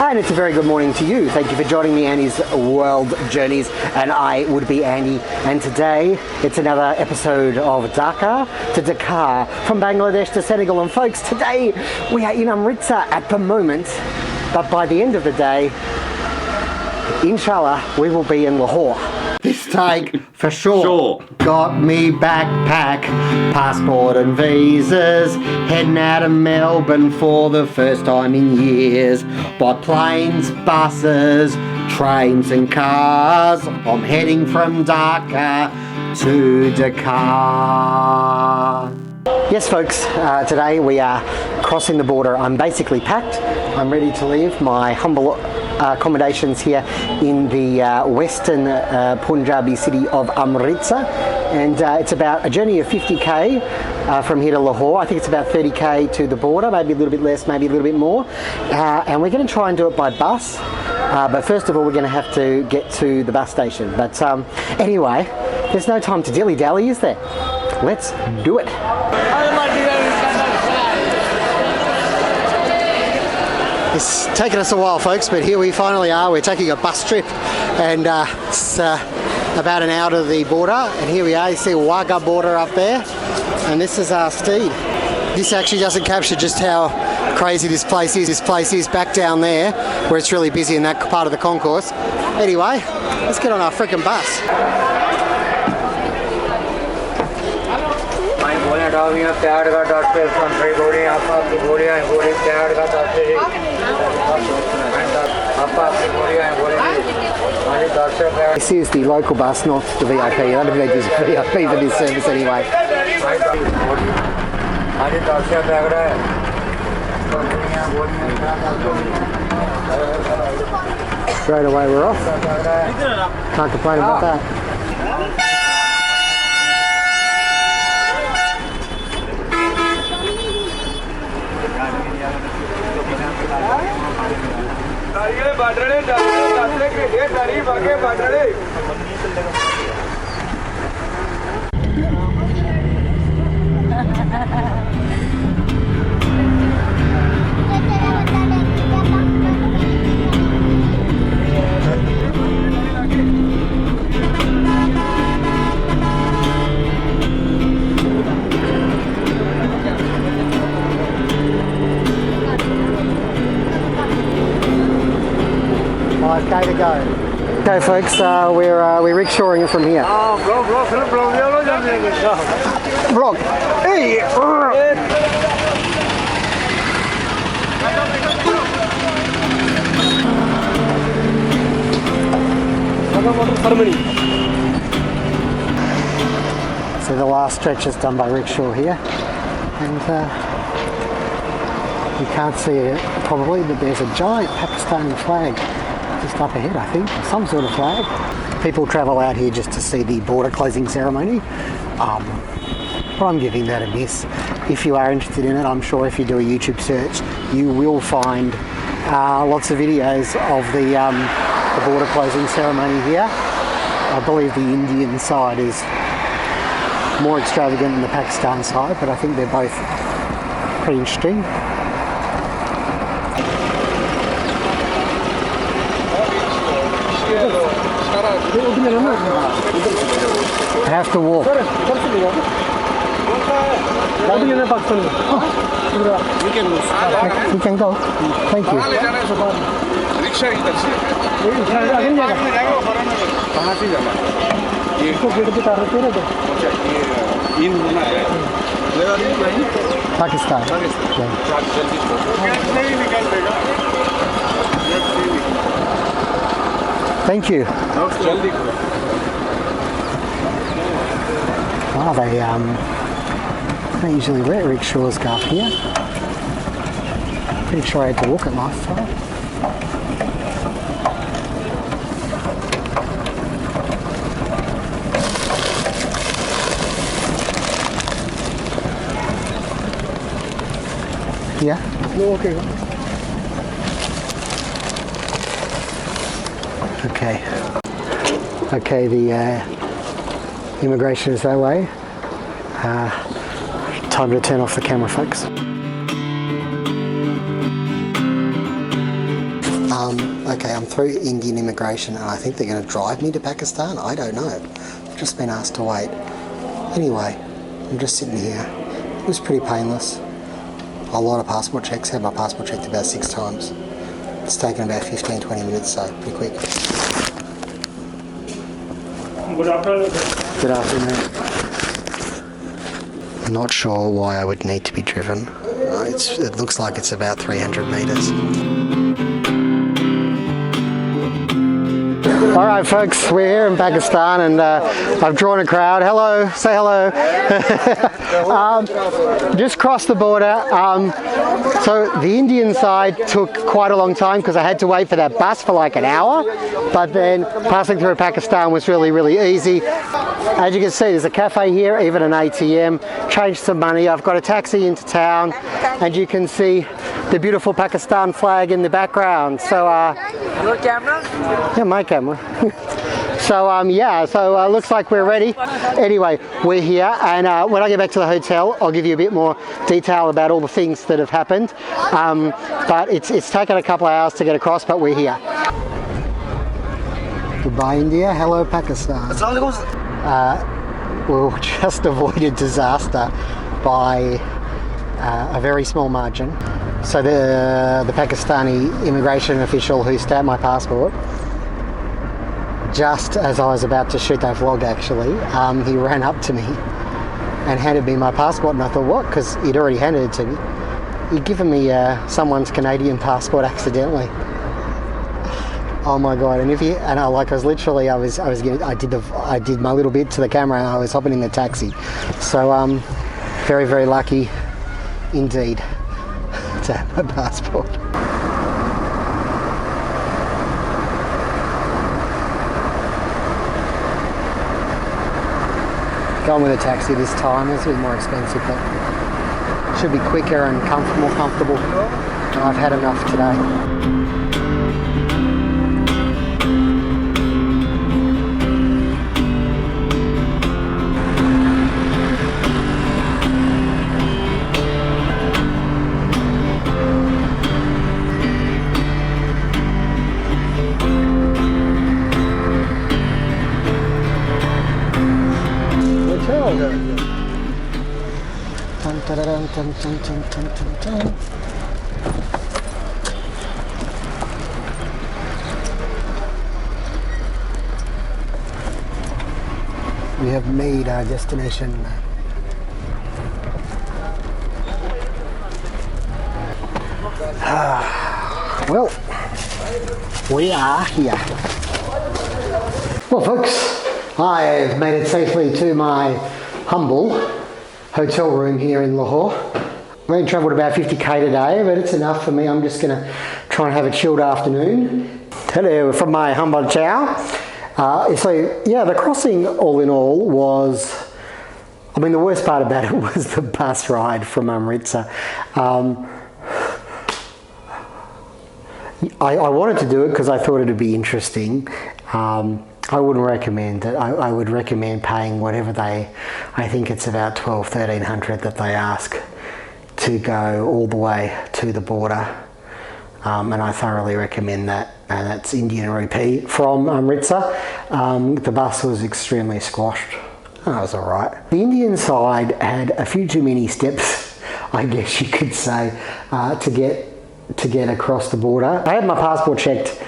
Hi, and it's a very good morning to you. Thank you for joining me, Annie's World Journeys, and I would be Annie. And today, it's another episode of Dhaka to Dakar, from Bangladesh to Senegal. And folks, today we are in Amritsar at the moment, but by the end of the day, inshallah, we will be in Lahore. This take for sure. Got me backpack, passport and visas, heading out of Melbourne for the first time in years. By planes, buses, trains and cars, I'm heading from Dhaka to Dakar. Yes folks, today we are crossing the border. I'm basically packed. I'm ready to leave my humble accommodations here in the western Punjabi city of Amritsar, and it's about a journey of 50k from here to Lahore. I think it's about 30k to the border, maybe a little bit less, maybe a little bit more, and we're going to try and do it by bus, but first of all we're going to have to get to the bus station. But anyway, there's no time to dilly-dally, is there? Let's do it. It's taken us a while, folks, but here we finally are. We're taking a bus trip, and it's about an hour to the border, and here we are. You see Wagah border up there, and this is our steed. This actually doesn't capture just how crazy this place is. This place is back down there, where it's really busy in that part of the concourse. Anyway, let's get on our freaking bus. This is the local bus, not the VIP. I don't think they do VIP for this service anyway. Straight away we're off. Can't complain about that. Okay to go. Okay folks, we're rickshawing it from here. Vlog. Hey! So the last stretch is done by rickshaw here, and you can't see it probably, but there's a giant Pakistani flag just up ahead, I think, some sort of flag. People travel out here just to see the border closing ceremony, but I'm giving that a miss. If you are interested in it, I'm sure if you do a YouTube search, you will find lots of videos of the border closing ceremony here. I believe the Indian side is more extravagant than the Pakistan side, but I think they're both pretty interesting. I have to walk. You can go. Thank you. Pakistan. Thank you. Wow, they usually let rickshaws go up here. Pretty sure I had to walk it last time. Yeah? No, okay. Okay. Okay, the immigration is that way. Time to turn off the camera, folks. Okay, I'm through Indian immigration and I think they're going to drive me to Pakistan. I don't know. I've just been asked to wait. Anyway, I'm just sitting here. It was pretty painless. A lot of passport checks. Had my passport checked about 6 times. It's taken about 15-20 minutes, so pretty quick. Good afternoon. Good afternoon. I'm not sure why I would need to be driven. It looks like it's about 300 metres. Alright folks, we're here in Pakistan and I've drawn a crowd. Hello, say hello. Just crossed the border. So the Indian side took quite a long time because I had to wait for that bus for like an hour, but then passing through Pakistan was really, really easy. As you can see, there's a cafe here, even an ATM. Changed some money. I've got a taxi into town and you can see the beautiful Pakistan flag in the background. So Your camera? yeah, my camera. So looks like we're ready. Anyway, we're here, and when I get back to the hotel, I'll give you a bit more detail about all the things that have happened. But it's taken a couple of hours to get across, but we're here. Goodbye, India. Hello, Pakistan. We'll just avoided disaster by a very small margin. So the Pakistani immigration official who stamped my passport, just as I was about to shoot that vlog actually, he ran up to me and handed me my passport, and I thought, what? Because he'd already handed it to me. He'd given me someone's Canadian passport accidentally. Oh my god! And I did my little bit to the camera and I was hopping in the taxi. So very, very lucky indeed to have my passport. Going with a taxi this time. It's a bit more expensive, but should be quicker and more comfortable. I've had enough today. Dun, dun, dun, dun, dun, dun, dun. We have made our destination. Well, we are here. Well folks, I've made it safely to my humble hotel room here in Lahore. I've only travelled about 50k today, but it's enough for me. I'm just going to try and have a chilled afternoon. Hello from my humble chow. So yeah, the crossing all in all was, I mean the worst part about it was the bus ride from Amritsar. I wanted to do it because I thought it would be interesting. I wouldn't recommend it. I would recommend paying whatever I think it's about 1,200-1,300 that they ask to go all the way to the border. And I thoroughly recommend that. And that's Indian rupee from Amritsar. The bus was extremely squashed. That was all right. The Indian side had a few too many steps, I guess you could say, to get across the border. I had my passport checked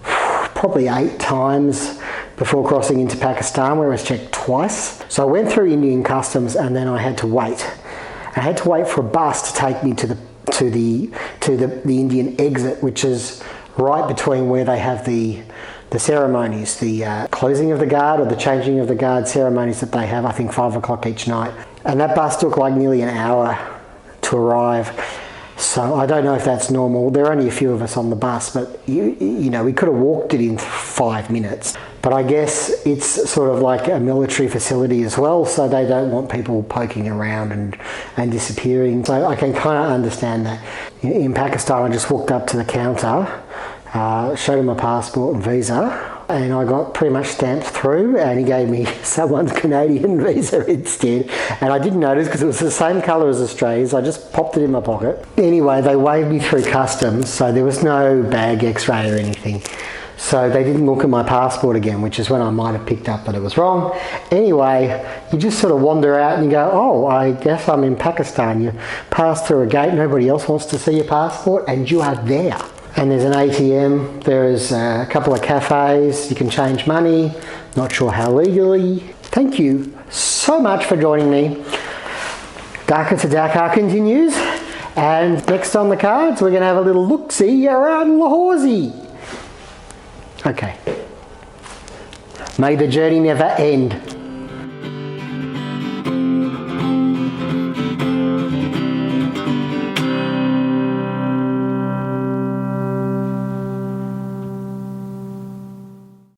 probably 8 times before crossing into Pakistan, where it was checked twice. So I went through Indian customs and then I had to wait. I had to wait for a bus to take me to the Indian exit, which is right between where they have the ceremonies, the closing of the guard or the changing of the guard ceremonies that they have, I think 5 o'clock each night. And that bus took like nearly an hour to arrive. So I don't know if that's normal. There are only a few of us on the bus, but you know, we could have walked it in 5 minutes. But I guess it's sort of like a military facility as well, so they don't want people poking around and disappearing. So I can kind of understand that. In Pakistan, I just walked up to the counter, showed them my passport and visa, and I got pretty much stamped through, and he gave me someone's Canadian visa instead, and I didn't notice because it was the same colour as Australia's. I just popped it in my pocket. Anyway, they waved me through customs, so there was no bag x-ray or anything. So they didn't look at my passport again, which is when I might have picked up that it was wrong. Anyway, you just sort of wander out and you go, oh, I guess I'm in Pakistan. You pass through a gate, nobody else wants to see your passport, and you are there. And there's an ATM, there's a couple of cafes, you can change money, not sure how legally. Thank you so much for joining me. Dhaka to Dakar continues, and next on the cards we're going to have a little look-see around Lahore. Okay. May the journey never end.